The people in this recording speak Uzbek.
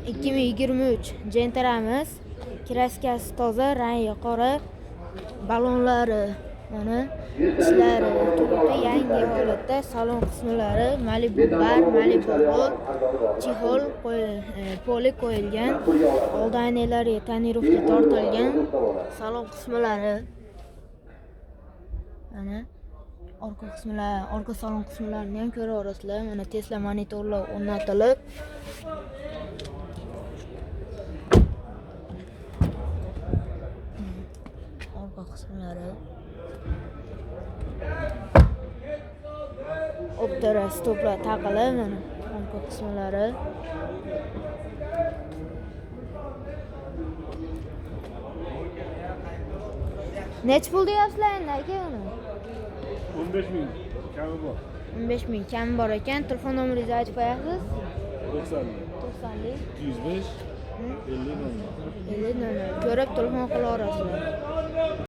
2023 Gentramiz. Kraskasi toza, rangi qora, balonlari mana ishlari turibdi yangi holatda. Salon qismlari Malibu bar, Malibu Roll, chexol poli qo'yilgan. Old aynalari tonirovka tortilgan. Salon qismlari mana orqa salon qismlarini ham ko'ra olasizlar. Mana Tesla monitorlar o'rnatilib. Orqa qismlari optira stoplar taqilib, mana orqa qismlari. Nech pul deyapsizlar endi aka uni? 15.000 kami bor. 15.000 kami bor ekan. Telefon nomeringizni aytib qo'yasiz? 90lik 205 50 50 ko'rib telefon qila olasizlar.